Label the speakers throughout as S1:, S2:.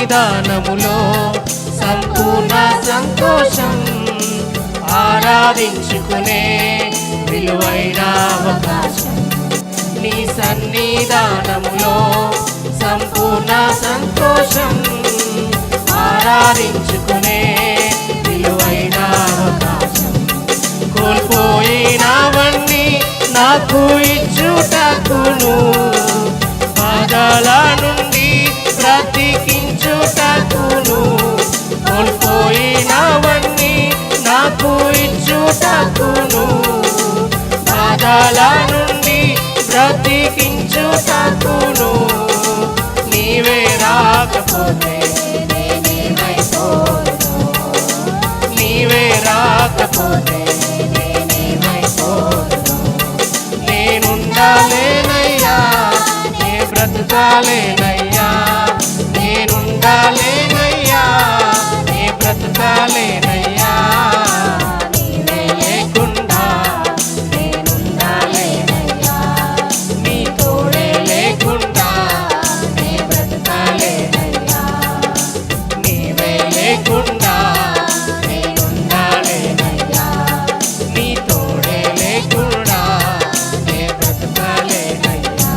S1: సన్నిధానములో సంపూర్ణ సంతోషం, ఆరాధించుకునే విలువైన అవకాశం. నీ సన్నిధానములో సంపూర్ణ సంతోషం, ఆరాధించుకునే విలువైన అవకాశం. కోల్పోయినవన్నీ నాకు ఇచ్చుటకును, బాధల నుండి బ్రతికించుటకును. కోల్పోయినవన్నీ నాకు ఇచ్చుటకును, బాధల నుండి బ్రతికించుటకును. నీవే రాకపోతే నేనేమైపోదును, నీవే రాకపోతే నేనేమైపోదును. నేనుండాలేనయ్యా, నే బ్రతుకాలేనయ్యా, నేనుండాలేనయ్యా, నే బ్రతుకాలేనయ్యా. నీవే లేకుండా నేనుండాలేనయ్యా, నీ తోడే లేకుండా నే బ్రతుకాలేనయ్యా. నీవే లేకుండా నేనుండాలేనయ్యా, నీ తోడే లేకుండా నే బ్రతుకాలేనయ్యా.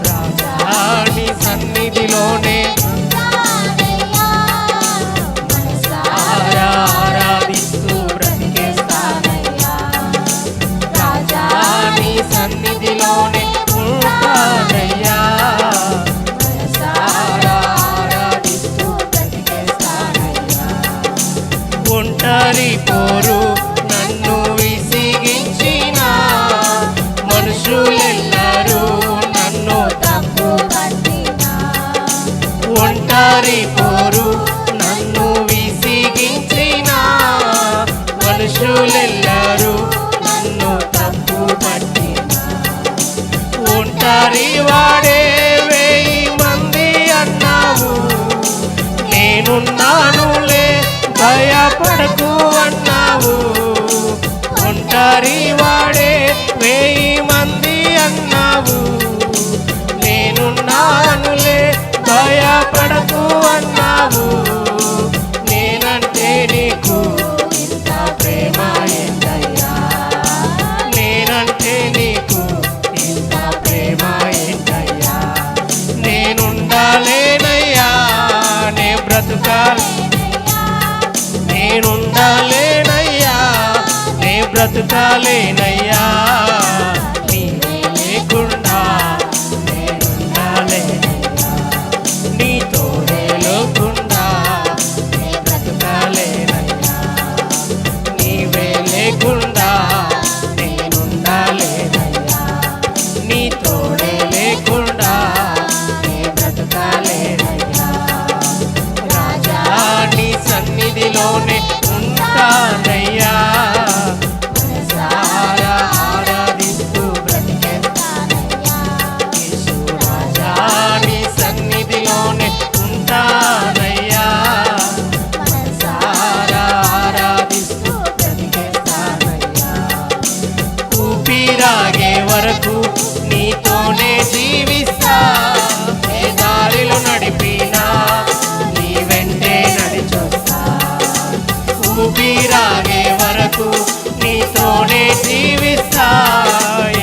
S1: రాజా నీ సన్నిధిలోనే మనసారా ఆరాధిస్తూ బ్రతికేస్తానయ్యా. రాజా నీ సన్నిధిలోనే ఉంటానయ్యా, మనసారా ఆరాధిస్తూ బ్రతికేస్తానయ్యా. ఒంటరి పోరు నన్ను విసిగించిన మనుషులెల్లరూ నన్ను తప్పు పట్టినా. ఒంటరి పోరు నన్ను విసిగించిన మనుషులెల్లరూ నన్ను తప్పు పట్టినా. ఒంటరి వాడే 1000 మంది అన్నావు, నేనున్నానులే భయపడకు అన్నావు. ఒంటరి వాడే 1000 మంది అన్నావు, నేనున్నానులే భయపడకు అన్నావు. నేనంటే నీకు ఇంత ప్రేమ ఏంటయ్యా, నేనంటే నీకు ఇంత ప్రేమ ఏంటయ్యా. నేనుండాలేనయ్యా, నే బ్రతుకాలి, నేనుండాలేనయ్యా, నే బ్రతుకాలేనయ్యా. నీవే లేకుండా నేనుండాలేనయ్యా, నీ తోడే లేకుండా నే బ్రతుకాలేనయ్యా. నీవే లేకుండా నేనుండాలేనయ్యా, నీ తోడే లేకుండా నే బ్రతుకాలేనయ్యా. రాజా నీ సన్నిధిలోనే ఉంటానయ్యా, మనసారా ఆరాధిస్తూ బ్రతికేస్తానయ్యా. యేసు రాజా నీ సన్నిధిలోనే ఉంటానయ్యా, మనసారా ఆరాధిస్తూ బ్రతికేస్తానయ్యా. ఊపిరాగే వరకు నీతోనే జీవిస్తా, ఏ దారిలో నడిపినా నీ వెంటే నడిచొస్తా. ఊపిరాగే వరకు నీతోనే జీవిస్తా,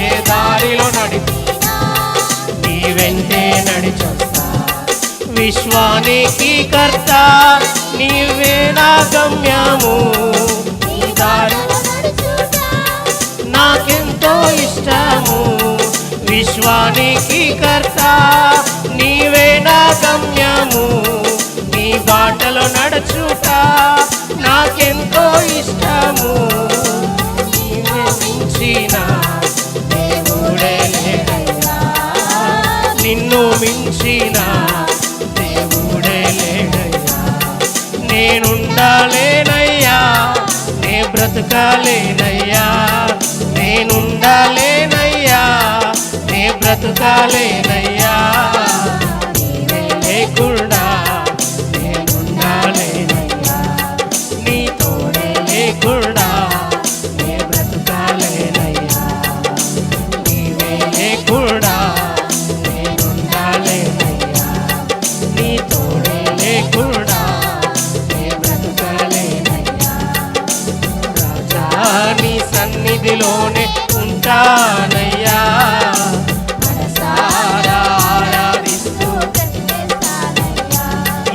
S1: ఏ దారిలో నడిపినా నీ వెంటే నడిచొస్తా. విశ్వానికి కర్త నీవే నా గమ్యము, నీ దారిలో నాకెంతో ఇష్టము. విశ్వానికి కర్త నీవే నా గమ్యము, నీ బాటలో నడుచుట నాకెంతో ఇష్టము. నీవే మించిన దేవుడే లేడయ్యా, నిన్ను మించిన దేవుడే లేడయ్యా. నేనుండాలేనయ్యా, నే బ్రతుకాలేనయ్యా, నేనుండాలేనయ్యా, నే బ్రతుకాలేనయ్యా. నీవే లేకుండా నేనుండాలేనయ్యా, నీ తోడే లేకుండా నే బ్రతుకాలేనయ్యా. నీవే లేకుండా నేనుండాలేనయ్యా, నీ తోడే సన్నిధిలోనే ఉంటానయ్యా. మనసారా ఆరాధిస్తూ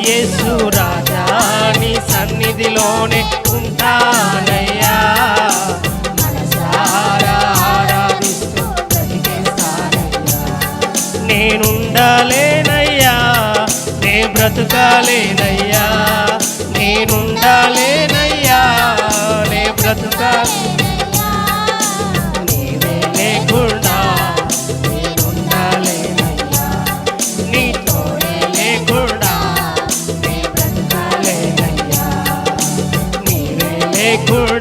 S1: యేసు రాజా నీ సన్నిధిలోనే ఉంటానయ్యా. మనసారా ఆరాధిస్తూ బ్రతికేస్తానయ్యా. నేనుండాలేనయ్యా, నే బ్రతుకాలేనయ్యా. నేనుండాలేనయ్యా, నే బ్రతుకాలేనయ్యా. నీవే లేకుండా నేనుండాలేనయ్యా. నీతోనే లేకుండా నే బ్రతుకాలేనయ్యా. నీవే లేకుండా